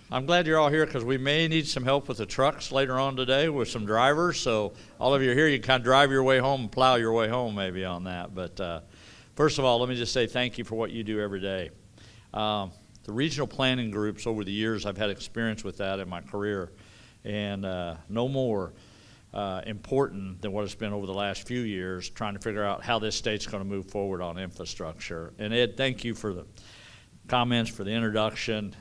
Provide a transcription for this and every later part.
I'm glad you're all here because we may need some help with the trucks later on today with some drivers. So all of you are here. You can kind of drive your way home and plow your way home maybe on that. But first of all, let me just say thank you for what you do every day. The regional planning groups over the years, I've had experience with that in my career. And no more important than what it's been over the last few years trying to figure out how this state's going to move forward on infrastructure. And Ed, thank you for the comments, for the introduction.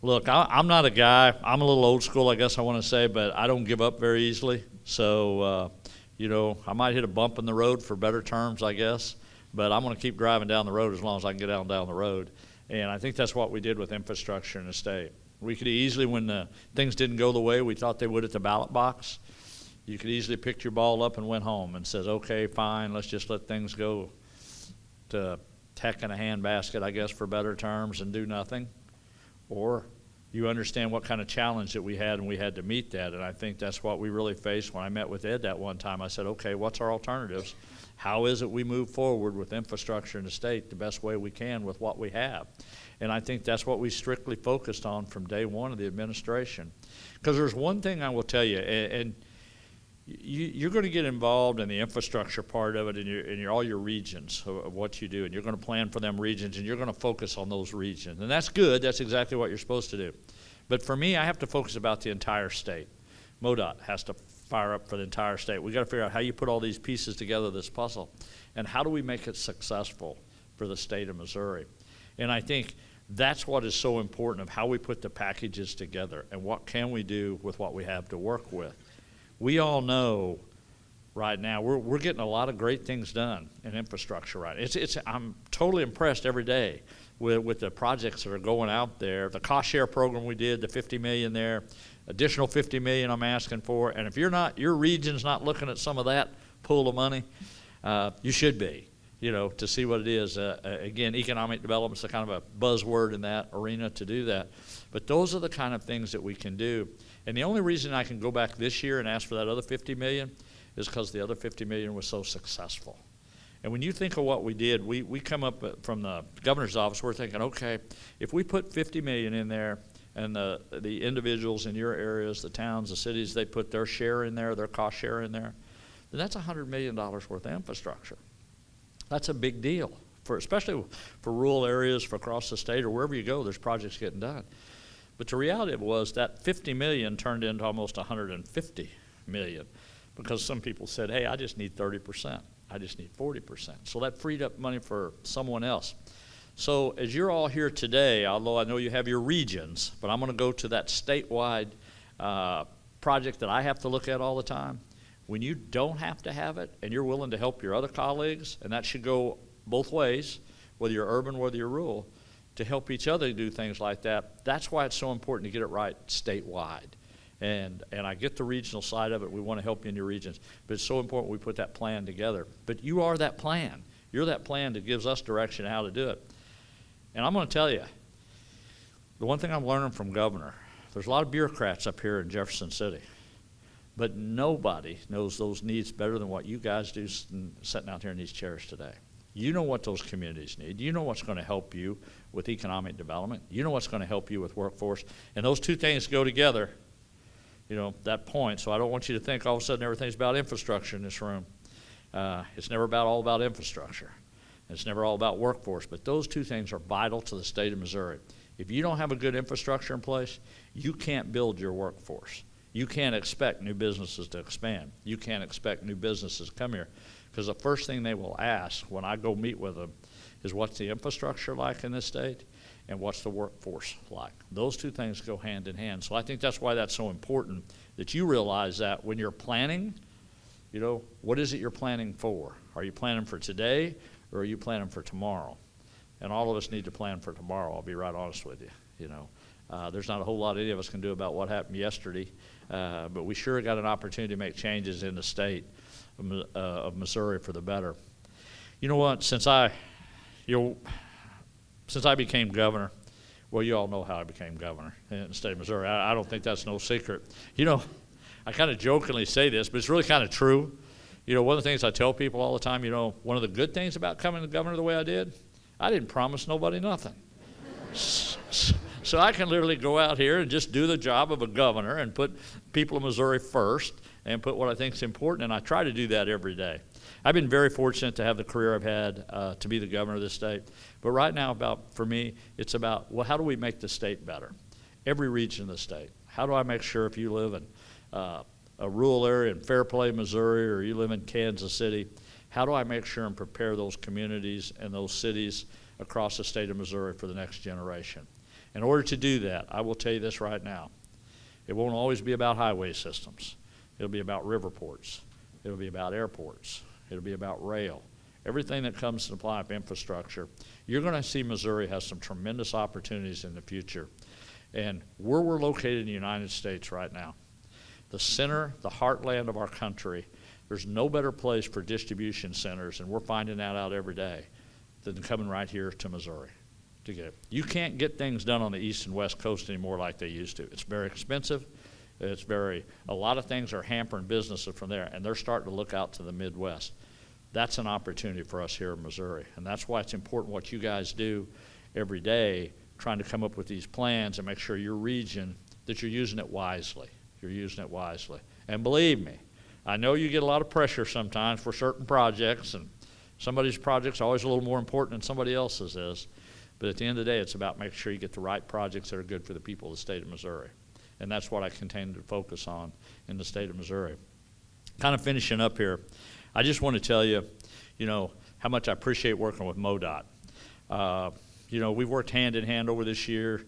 Look, I'm not a guy, I'm a little old school, I guess I want to say, but I don't give up very easily. So, I might hit a bump in the road for better terms, I guess, but I'm going to keep driving down the road as long as I can get down the road. And I think that's what we did with infrastructure in the state. We could easily, when things didn't go the way we thought they would at the ballot box, you could easily pick your ball up and went home and says, okay, fine, let's just let things go to heck in a handbasket, I guess, for better terms, and do nothing. Or you understand what kind of challenge that we had, and we had to meet that. And I think that's what we really faced when I met with Ed that one time. I said, okay, what's our alternatives? How is it we move forward with infrastructure in the state the best way we can with what we have? And I think that's what we strictly focused on from day one of the administration. Because there's one thing I will tell you, and you're going to get involved in the infrastructure part of it in all your regions of what you do, and you're going to plan for them regions, and you're going to focus on those regions. And that's good. That's exactly what you're supposed to do. But for me, I have to focus about the entire state. MoDOT has to fire up for the entire state. We've got to figure out how you put all these pieces together, this puzzle, and how do we make it successful for the state of Missouri. And I think that's what is so important of how we put the packages together and what can we do with what we have to work with. We all know right now we're getting a lot of great things done in infrastructure. Right, I'm totally impressed every day with the projects that are going out there. The cost share program we did, the $50 million there, additional $50 million I'm asking for. And if your region's not looking at some of that pool of money, you should be. To see what it is. Again, economic development's a kind of a buzzword in that arena to do that. But those are the kind of things that we can do. And the only reason I can go back this year and ask for that other $50 million is because the other $50 million was so successful. And when you think of what we did, we come up from the governor's office, we're thinking, okay, if we put $50 million in there and the individuals in your areas, the towns, the cities, they put their share in there, their cost share in there, then that's $100 million worth of infrastructure. That's a big deal, especially for rural areas, for across the state, or wherever you go, there's projects getting done. But the reality of it was that $50 million turned into almost $150 million because some people said, hey, I just need 30%. I just need 40%. So that freed up money for someone else. So as you're all here today, although I know you have your regions, but I'm going to go to that statewide project that I have to look at all the time. When you don't have to have it and you're willing to help your other colleagues, and that should go both ways, whether you're urban, whether you're rural, to help each other do things like that, that's why it's so important to get it right statewide. And I get the regional side of it. We want to help you in your regions. But it's so important we put that plan together. But you are that plan. You're that plan that gives us direction how to do it. And I'm going to tell you, the one thing I'm learning from Governor, there's a lot of bureaucrats up here in Jefferson City. But nobody knows those needs better than what you guys do sitting out here in these chairs today. You know what those communities need. You know what's going to help you with economic development. You know what's going to help you with workforce. And those two things go together, that point. So I don't want you to think all of a sudden everything's about infrastructure in this room. It's never all about infrastructure. It's never all about workforce. But those two things are vital to the state of Missouri. If you don't have a good infrastructure in place, you can't build your workforce. You can't expect new businesses to expand. You can't expect new businesses to come here. Because the first thing they will ask when I go meet with them is what's the infrastructure like in this state and what's the workforce like. Those two things go hand in hand. So I think that's why that's so important that you realize that when you're planning, what is it you're planning for? Are you planning for today or are you planning for tomorrow? And all of us need to plan for tomorrow, I'll be right honest with you. There's not a whole lot any of us can do about what happened yesterday, but we sure got an opportunity to make changes in the state of Missouri for the better. You know what? Since I became governor, well, you all know how I became governor in the state of Missouri. I don't think that's no secret. I kind of jokingly say this, but it's really kind of true. One of the things I tell people all the time, one of the good things about coming to governor the way I did, I didn't promise nobody nothing. So I can literally go out here and just do the job of a governor and put people of Missouri first and put what I think is important, and I try to do that every day. I've been very fortunate to have the career I've had to be the governor of this state. But right now, for me, it's about, well, how do we make the state better? Every region of the state. How do I make sure if you live in a rural area in Fairplay, Missouri, or you live in Kansas City, how do I make sure and prepare those communities and those cities across the state of Missouri for the next generation? In order to do that, I will tell you this right now. It won't always be about highway systems. It'll be about river ports. It'll be about airports. It'll be about rail. Everything that comes to the apply of infrastructure, you're going to see Missouri has some tremendous opportunities in the future. And where we're located in the United States right now, the center, the heartland of our country, there's no better place for distribution centers, and we're finding that out every day, than coming right here to Missouri to get it. You can't get things done on the east and west coast anymore like they used to. It's very expensive. A lot of things are hampering businesses from there, and they're starting to look out to the Midwest. That's an opportunity for us here in Missouri, and that's why it's important what you guys do every day, trying to come up with these plans and make sure your region, that you're using it wisely. You're using it wisely. And believe me, I know you get a lot of pressure sometimes for certain projects, and somebody's project's always a little more important than somebody else's is, but at the end of the day, it's about making sure you get the right projects that are good for the people of the state of Missouri. And that's what I continue to focus on in the state of Missouri. Kind of finishing up here, I just want to tell you, how much I appreciate working with MoDOT. We've worked hand in hand over this year.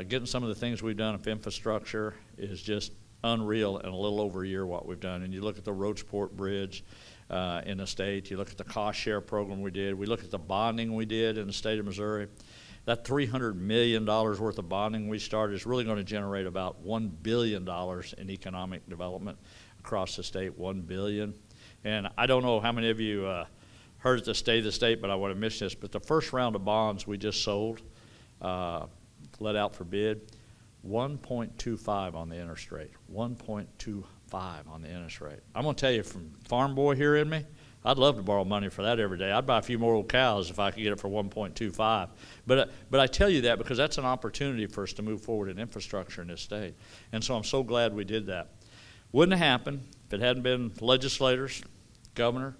Getting some of the things we've done with infrastructure is just unreal in a little over a year what we've done. And you look at the Roadsport Bridge in the state, you look at the cost share program we did, we look at the bonding we did in the state of Missouri. That $300 million worth of bonding we started is really going to generate about $1 billion in economic development across the state, $1 billion. And I don't know how many of you heard the state of the state, but I want to mention this, but the first round of bonds we just sold, let out for bid, 1.25 on the interest rate, 1.25 on the interest rate. I'm going to tell you, from farm boy here in me, I'd love to borrow money for that every day. I'd buy a few more old cows if I could get it for 1.25. But I tell you that because that's an opportunity for us to move forward in infrastructure in this state. And so I'm so glad we did that. Wouldn't have happened if it hadn't been legislators, governor,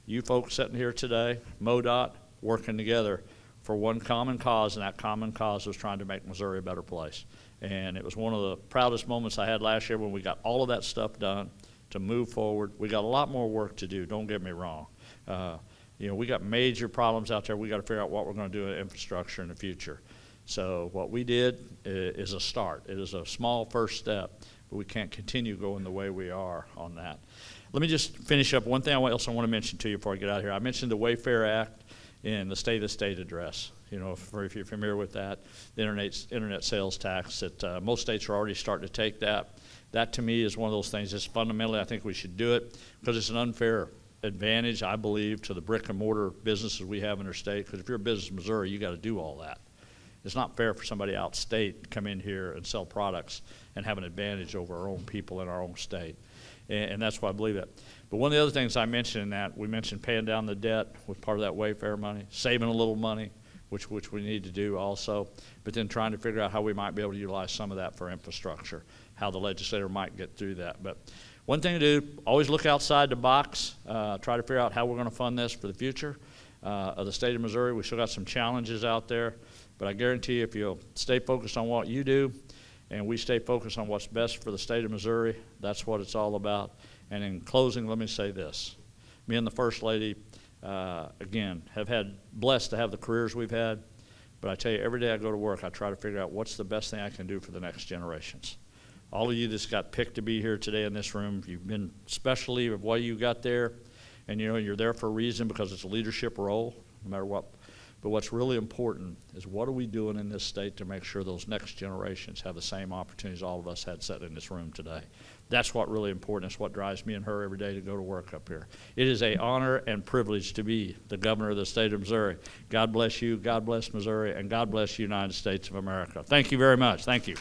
you folks sitting here today, MoDOT, working together for one common cause, and that common cause was trying to make Missouri a better place. And it was one of the proudest moments I had last year when we got all of that stuff done to move forward. We got a lot more work to do, don't get me wrong. We got major problems out there. We got to figure out what we're going to do in infrastructure in the future. So what we did is a start. It is a small first step, but we can't continue going the way we are on that. Let me just finish up. One thing else I want to mention to you before I get out of here. I mentioned the Wayfair Act in the State of the State address. If you're familiar with that, the internet sales tax, that most states are already starting to take that. That to me is one of those things. Just fundamentally, I think we should do it because it's an unfair advantage, I believe, to the brick and mortar businesses we have in our state. Because if you're a business in Missouri, you got to do all that. It's not fair for somebody out state to come in here and sell products and have an advantage over our own people in our own state. And that's why I believe that. But one of the other things I mentioned in that, we mentioned paying down the debt with part of that Wayfair money, saving a little money, which we need to do also, but then trying to figure out how we might be able to utilize some of that for infrastructure, how the legislator might get through that. But one thing to do, always look outside the box, try to figure out how we're going to fund this for the future of the state of Missouri. We still got some challenges out there, but I guarantee you if you'll stay focused on what you do and we stay focused on what's best for the state of Missouri, that's what it's all about. And in closing, let me say this. Me and the First Lady, again, have had blessed to have the careers we've had, but I tell you, every day I go to work, I try to figure out what's the best thing I can do for the next generations. All of you that's got picked to be here today in this room, you've been specially of why you got there, and you're there for a reason because it's a leadership role, no matter what. But what's really important is what are we doing in this state to make sure those next generations have the same opportunities all of us had sitting in this room today. That's what really important. It's what drives me and her every day to go to work up here. It is an honor and privilege to be the governor of the state of Missouri. God bless you, God bless Missouri, and God bless the United States of America. Thank you very much. Thank you.